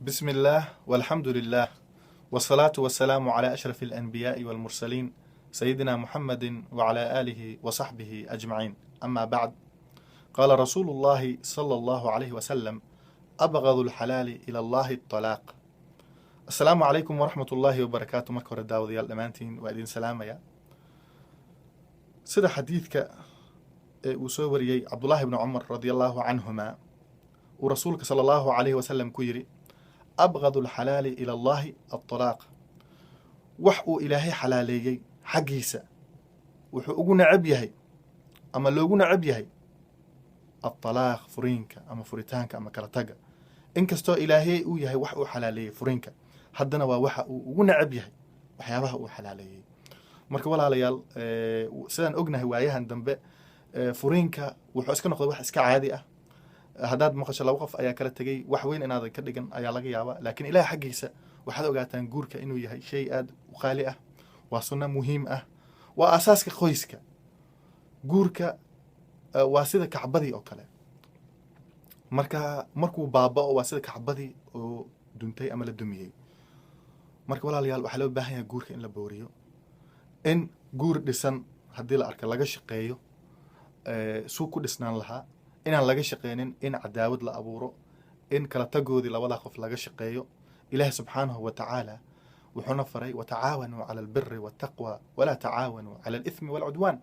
بسم الله والحمد لله والصلاة والسلام على أشرف الأنبياء والمرسلين سيدنا محمد وعلى آله وصحبه أجمعين. أما بعد، قال رسول الله صلى الله عليه وسلم: أبغض الحلال إلى الله الطلاق. السلام عليكم ورحمة الله وبركاته. marka hore daawadayaal dhammaantiin waa idin salaamaya. sida xadiidka uu soo wariyey cabdullaahi ibni cumar radiallahu canhuma uu rasuulka sala allahu calayhi wasalam ku yidhi: abgadu alxalaali ila allahi altalaaq. wax uu ilaahay xalaaleeyey xaggiisa wuxuu ugu necab yahay ama loogu necab yahay altalaaq, furiinka ama furitaanka ama kala taga. inkastoo ilaahay uu yahay wax uu xalaaleeyey furiinka, haddana waa waxa uu ugu necab yahay waxyaabaha uu xalaaleeyey. marka walaalayaal, sidaan ognahay waayahan dambe furiinka wuxuu iska noqday wax iska caadi ah. haddaad maqasho laba qof ayaa kala tegey, wax weyn inaadan ka dhigan ayaa laga yaabaa, laakiin ilaah xaggiisa waxaad ogaataan guurka inuu yahay shay aad u qaali ah, waa sunno muhiim ah, waa aasaaska qoyska. guurka waa sida kacbadii oo kale. markuu baaba'o waa sida kacbadii oo duntay ama la dumiyey. marka walaalayaal, waxaa loo baahan yahay guurka in la booriyo, in guur dhisan haddii la arka laga shaqeeyo suu ku dhisnaan lahaa, inaan laga shaqeynin in cadaawad la abuuro, in kala tagoodii labadaa qof laga shaqeeyo. ilaahi subxaanahu wa tacaala wuxuuna faray: watacaawanuu cala albiri waataqwa walaa tacaawanuu cala alithmi waalcudwaan.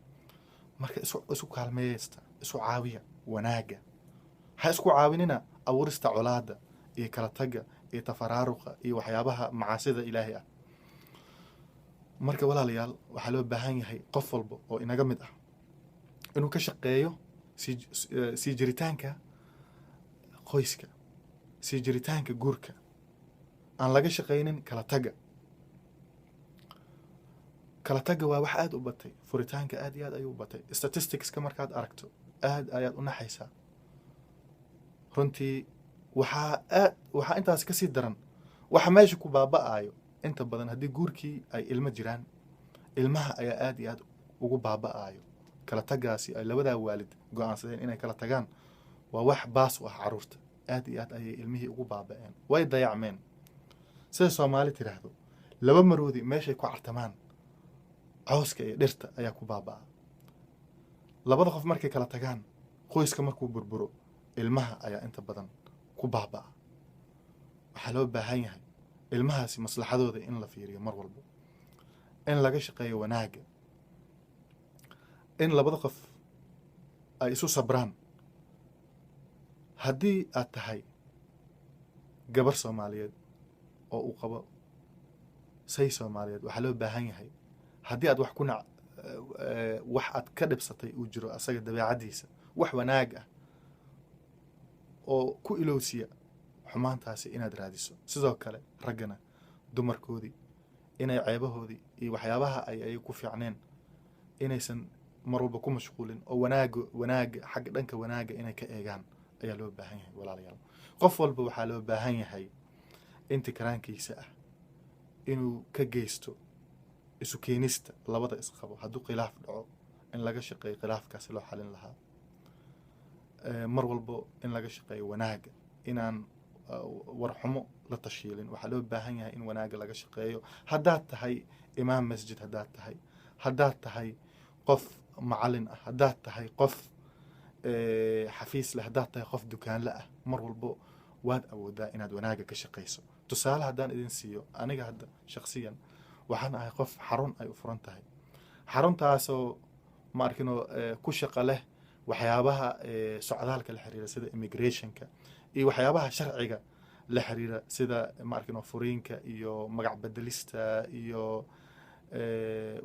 marka isu kaalmeeysta, isu caawiya wanaaga, ha isku caawinina abuurista colaada iyo kala taga iyo tafaraaruqa iyo waxyaabaha macaasida ilaahay ah. marka walaalayaal, waxaa loo baahan yahay qof walba oo inaga mid ah inuu ka shaqeeyo sii jiritaanka qoyska, sii jiritaanka guurka, aan laga shaqaynin kala taga. kala taga waa wax aad u batay, furitaanka aad iyo aad ayuu u batay. statisticska markaad aragto aad ayaad u naxaysaa. runtii waxaa intaas kasii daran, waxa meesha ku baaba'aayo inta badan haddii guurkii ay ilmo jiraan, ilmaha ayaa aad iyo aad ugu baaba'aayo. kala tagaasi ay labadaa waalid go-aansadeen inay kala tagaan waa wax baas u ah caruurta. aad iyo aad ayay ilmihii ugu baaba'een, way dayacmeen. sida soomaali tiraahdo, laba maroodi meeshay ku cartamaan, cawska iyo dhirta ayaa ku baaba'a. labada qof markay kala tagaan, qoyska markuu burburo, ilmaha ayaa inta badan ku baaba'a. waxaa loo baahan yahay ilmahaasi maslaxadooda in la fiiriyo mar walba, in laga shaqeeyo wanaagga, in labada qof ay isu sabraan. haddii aad tahay gabar soomaaliyeed oo uu qabo say soomaaliyeed, waxaa loo baahan yahay haddii aad wax aad ka dhibsatay uu jiro asaga dabeecaddiisa, wax wanaag ah oo ku ilowsiya xumaantaasi inaad raadiso. sidoo kale raggana dumarkoodii inay ceebahoodii iyo waxyaabaha ay ku fiicneen inaysan mar walba ku mashquulin, oo wanaaga xagga dhanka wanaaga inay ka eegaan ayaa loo baahan yahay. walaalayaal, qof walba waxaa loo baahan yahay intikiraankiisa ah inuu ka geysto isu keenista labada isqabo. hadduu khilaaf dhaco, in laga shaqeeyo khilaafkaasi loo xalin lahaa. mar walbo in laga shaqeeyo wanaaga, inaan warxumo la tashiilin. waxaa loo baahan yahay in wanaaga laga shaqeeyo. haddaad tahay imaam masjid, haddaad tahay qof macalin ah, haddaad tahay qof xafiis leh, haddaad tahay qof dukaanle ah, mar walbo waad awoodaa inaad wanaaga ka shaqayso. tusaale haddaan idin siiyo, aniga hadda shaksiyan waxaan ahay qof xarun ay u furan tahay. xaruntaasoo ma arkino ku shaqo leh waxyaabaha socdaalka la xiriira sida immigrationka iyo waxyaabaha sharciga la xiriira sida ma arkino furiinka iyo magac bedelista iyo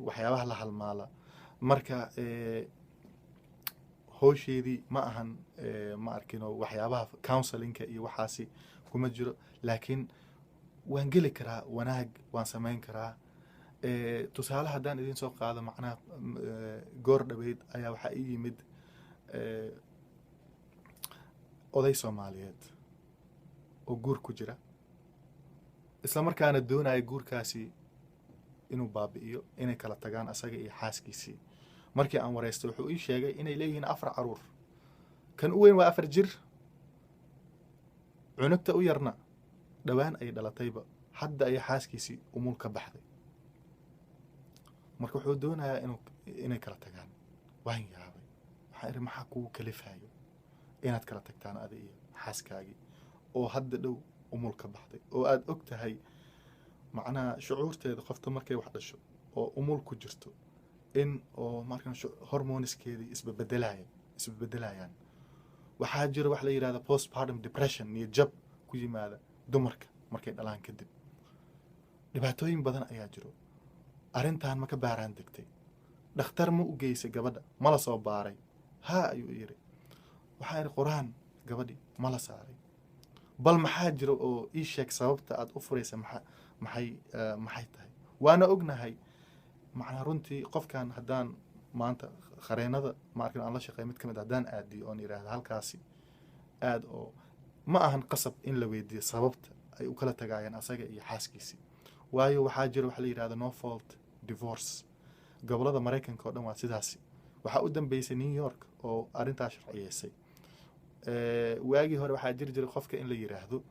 waxyaabaha la halmaala. marka howsheedii ma ahan ma arkino waxyaabaha counselinka iyo waxaasi kuma jiro, laakiin waan geli karaa wanaag, waan samayn karaa. tusaale haddaan idin soo qaado, macnaha goor dhaweyd ayaa waxaa ii yimid oday soomaaliyeed oo guur ku jira, isla markaana doonaya guurkaasi inuu baabi'iyo, inay kala tagaan asaga iyo xaaskiisii. markii aan wareystay wuxuu ii sheegay inay leeyihiin 4 caruur. kan u weyn waa 4 jir, cunugta u yarna dhowaan ay dhalatayba hadda ay xaaskiisii umul ka baxday. marka wuxuu doonayaa inay kala tagaan. waan yaabay, waxaan idhi maxaa kugu kalifayo inaad kala tagtaan adi iyo xaaskaagii oo hadda dhow umul ka baxday oo aad og tahay macnaha shucuurteeda qofta markay wax dhasho oo umul ku jirto in oo markan hormoniskeedii isbebedelayaan. waxaa jira wax la yidhahda postpartum depression, niyad jab ku yimaada dumarka markay dhalaan kadib. dhibaatooyin badan ayaa jiro. arrintan ma ka baaraan degtay? dhakhtar ma u geysay gabadha? ma la soo baaray? haa ayuu yidhi. waxaa idhi qur-aan gabadhii ma la saaray? bal maxaa jiro oo ii sheeg sababta aad u furaysa maxay tahay? waana ognahay macnaa runtii qofkan haddaan maanta khareennada maarkan aan la shaqeey mid ka mid haddaan aadiyo oon yidhaahda halkaasi aad oo ma ahan qasab in la weydiiyo sababta ay u kala tagaayeen asaga iyo xaaskiisii. waayo waxaa jira waxa la yidhahda no fault divorce. gobolada maraykanka oo dhan waa sidaasi. waxaa u dambeysay New York oo arrintaas sharciyeysay. waagii hore waxaa jiri jiray qofka in la yidhaahdo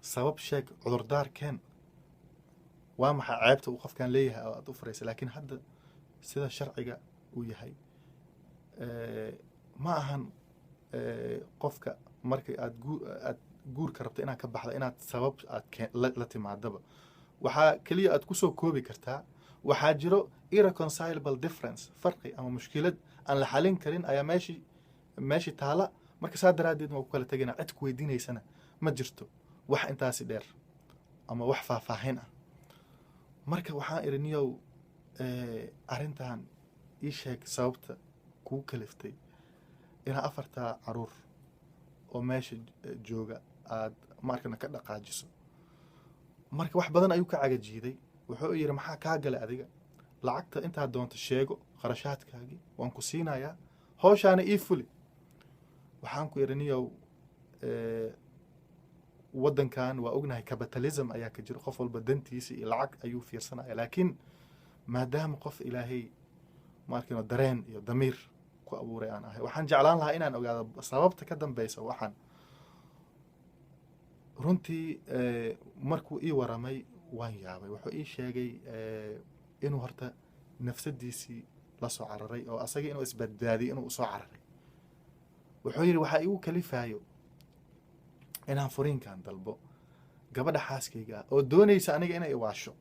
sabab sheeg, cudurdaar keen, waa maxay ceebta uu qofkan leeyahay oo aad u furaysa. laakiin hadda sida sharciga uu yahay ma ahan qofka markay aad guurka rabto inaad ka baxda inaad sabab aad la timaadaba. waxaa keliya aad kusoo koobi kartaa waxaa jiro irreconcilable difference, farqi ama mushkilad aan la xalin karin ayaa meeshii taala. marka saa daraaddeed waa ku kala tegina, cid ku weydiinaysana ma jirto wax intaasi dheer ama wax faahfaahin ah. marka waxaan idhi niyow arrintan ii sheeg sababta kugu kaliftay inaa 4 caruur oo meesha jooga aad markana ka dhaqaajiso. marka wax badan ayuu ka cagajiiday. wuxuu yidhi maxaa kaa galay adiga? lacagta intaad doonto sheego, kharashaadkaagii waan ku siinayaa, howshaana ii fuli. waxaan ku idhi niyow waddankan waa ognahay capitalism ayaa ka jiro, qof walba dantiisa iyo lacag ayuu fiirsanaya. laakiin maadaama qof ilaahay markino dareen iyo damiir ku abuuray aan ahay, waxaan jeclaan lahaa inaan ogaado sababta ka dambeysa waxaan. runtii markuu ii waramay waan yaabay. wuxuu ii sheegay inuu horta nafsadiisii la soo cararay oo asaga inuu isbadbaadiyay inuu usoo cararay. wuxuu yidhi waxaa igu kalifayo inaan furiinkan dalbo gabadha xaaskayga ah oo doonaysa aniga inay iwaasho.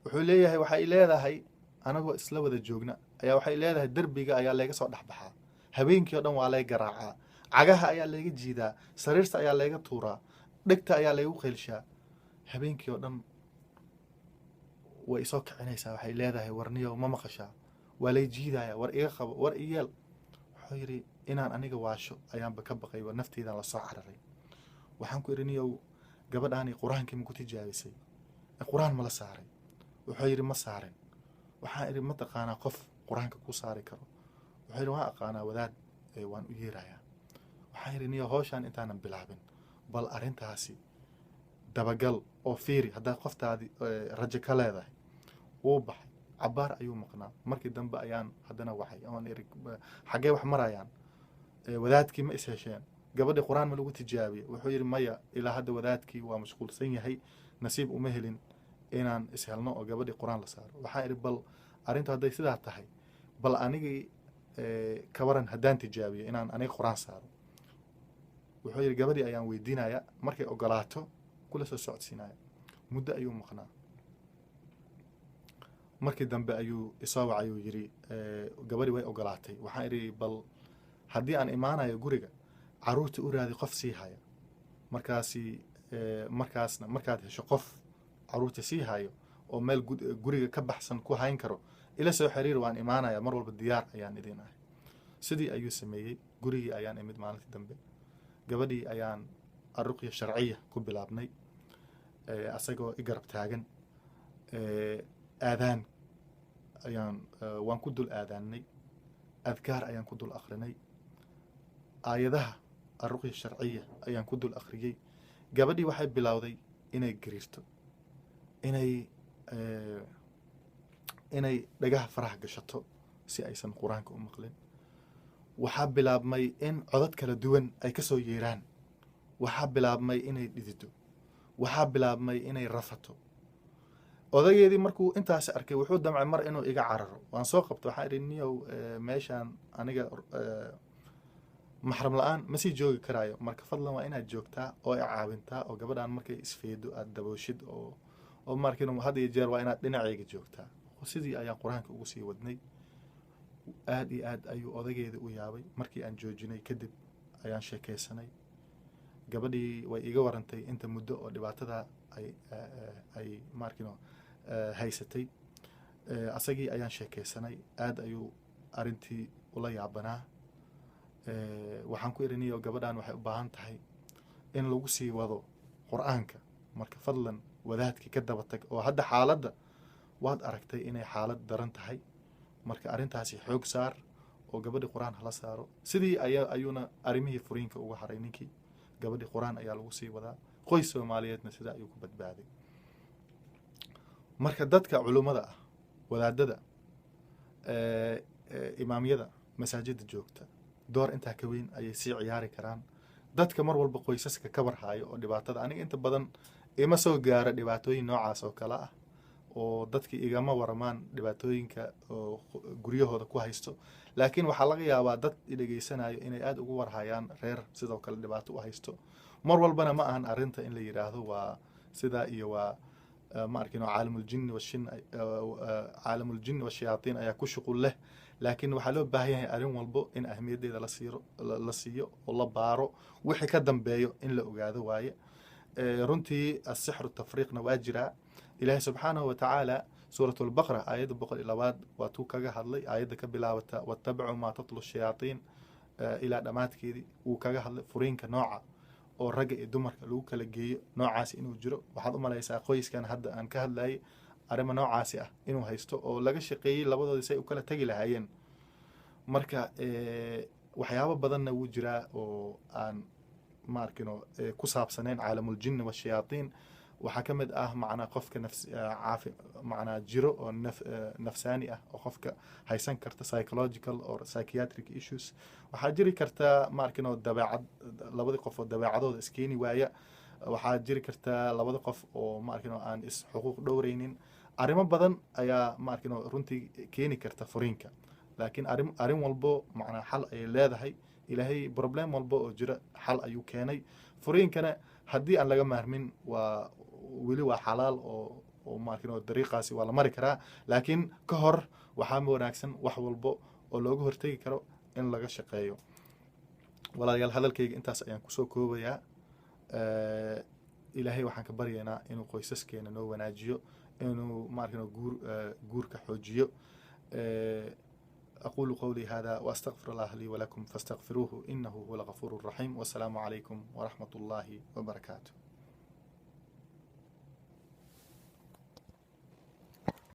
wuxuu leeyahay waxay leedahay anagoo isla wada joogna ayaa waxay leedahay derbiga ayaa layga soo dhexbaxaa, habeenkii oo dhan waa lay garaacaa, cagaha ayaa layga jiidaa, sariirta ayaa layga tuuraa, dhegta ayaa laygu qeylshaa. habeenkii oo dhan way isoo kicinaysaa. waxay leedahay warniyow ma maqashaa, waa lay jiidaya, war iga qabo, war iyeel. wuxuu yidhi inaan aniga waasho ayaanba ka baqayba, nafteydan la soo cararay. waxaan ku idhi niyow gabadhaani qur-aankii ma ku tijaabisay? qur-aan ma la saaray? wuxuu yidhi ma saaren. waxaan idhi ma taqaanaa qof qur-aanka ku saari karo? wuxuu yidhi waan aqaanaa wadaad, waan u yeerayaa. waxaan yidhi niyow howshaan intaanan bilaabin bal arrintaasi dabagal oo fiiri haddaad qoftaadi rajo ka leedahay. wuu baxay, cabaar ayuu maqnaa. markii dambe ayaan haddana wacay oon iri xaggee wax marayaan? wadaadkii ma is hesheen? gabadhii qur-aan ma lagu tijaabiyey? wuxuu yidhi maya, ilaa hadda wadaadkii waa mashquulsan yahay, nasiib uma helin inaan ishelno oo gabadhii qur-aan la saaro. waxaan idhi bal arrintu hadday sidaa tahay bal anigii ka waran haddaan tijaabiyo inaan aniga qur-aan saaro. wuxuu yidhi gabadhii ayaan weydiinaya, markay ogolaato kula soo socodsiinaya. muddo ayuu maqnaa. markii dambe ayuu isoo wacay uu yidhi gabadhii way ogolaatay. waxaan idhi bal haddii aan imaanayo guriga caruurta u raadi qof sii haya, markaasna markaad hesho qof caruurta sii hayo oo meel guriga ka baxsan ku hayn karo ila soo xiriir, waan imaanaya, mar walba diyaar ayaan idin ahay. sidii ayuu sameeyey. gurigii ayaan imid maalintii dambe. gabadhii ayaan aruqya sharciya ku bilaabnay asagoo i garab taagan. aadaan waan ku dul aadaannay, adkaar ayaan ku dul akrinay, aayadaha aruqya sharciya ayaan ku dul akhriyey. gabadhii waxay bilowday inay gariirto, inay dhagaha faraha gashato si aysan qur-aanka u maqlin. waxaa bilaabmay in codad kala duwan ay ka soo yeeraan waxaa bilaabmay inay dhidido, waxaa bilaabmay inay rafato. odageedii markuu intaas arkay wuxuu damcay mar inuu iga cararo. waan soo qabta waxaan idhi niyow meeshaan aniga maxram la-aan ma sii joogi karaayo, marka fadlan waa inaad joogtaa oo i caawintaa oo gabadhaan markay isfeedo aad dabooshid oo markin had iyo jeer waa inaad dhinacayga joogtaa. sidii ayaan qur-aanka ugu sii wadnay. aad iyo aad ayuu odageeda u yaabay. markii aan joojinay kadib ayaan sheekaysanay. gabadhii way iga warantay inta muddo oo dhibaatada ay markino haysatay. asagii ayaan sheekaysanay. aad ayuu arintii ula yaabanaa. waxaan ku iriniyo gabadhan waxay u baahan tahay in lagu sii wado qur-aanka, marka fadlan wadaadkii ka daba tag oo hadda xaaladda waad aragtay inay xaalad daran tahay, marka arrintaasi xoog saar oo gabadhi qur-aan hala saaro. sidii ayuuna arrimihii furiinka uga haray ninkii. gabadhi qur-aan ayaa lagu sii wadaa. qoys soomaaliyeedna sidaa ayuu ku badbaaday. marka dadka culummada ah, wadaadada, imaamyada masaajida joogta door intaa ka weyn ayay sii ciyaari karaan. dadka mar walba qoysaska ka warhaayo oo dhibaatada, aniga inta badan ima soo gaara dhibaatooyin noocaas oo kale ah, oo dadki igama waramaan dhibaatooyinka oo guryahooda ku haysto. laakiin waxaa laga yaabaa dad idhegeysanayo inay aada ugu warhayaan reer sidoo kale dhibaato u haysto. mar walbana ma ahan arrinta in la yidhaahdo waa sidaa iyo waa ma arkino caalamul-jinni washayaatiin ayaa ku shuqul leh. laakiin waxaa loo baahan yahay arrin walbo in ahmiyaddeeda la siiyo oo la baaro, wixii ka dambeeyo in la ogaado waaye. runtii asixru tafriiqna waa jiraa. ilaahay subxaanahu watacaala suurat lbaqra aayadda 102 waa tuu kaga hadlay. aayadda ka bilaabata watabacuu maa tatlu shayaatiin ilaa dhammaadkeedii wuu kaga hadlay furiinka nooca oo ragga iyo dumarka lagu kala geeyo noocaasi inuu jiro. waxaad u malaysaa qoyskan hadda aan ka hadlayay arrima noocaasi ah inuu haysto oo laga shaqeeyey labadoodii say u kala tegi lahaayeen. marka waxyaabo badanna wuu jiraa oo aan ma arkino ku saabsanayn caalamul-jinni washayaatiin. waxaa ka mid ah macnaa qofka macnaa jiro oo nafsaani ah oo qofka haysan karta psychological or psychiatric issues. waxaa jiri karta ma arkino dabeecad, labadii qof oo dabeecadooda iskeeni waaya. waxaa jiri karta labada qof oo ma arkino aan is xuquuq dhowreynin. arrimo badan ayaa ma arkino runtii keeni karta furiinka. laakiin arrin walbo macnaa xal ay leedahay. ilaahay problem walbo oo jira xal ayuu keenay. furiinkana haddii aan laga maarmin waa weli waa xalaal oo ma arkino dariiqaasi waa la mari karaa. laakiin ka hor waxaa wanaagsan wax walbo oo looga hortegi karo in laga shaqeeyo. walaalayaal hadalkayga intaas ayaan kusoo koobayaa. ilaahay waxaan ka baryaynaa inuu qoysaskeena noo wanaajiyo, inuu ma arkino guurka xoojiyo. أقول قولي هذا وأستغفر الله لي ولكم فاستغفروه إنه هو الغفور الرحيم. والسلام عليكم ورحمة الله وبركاته.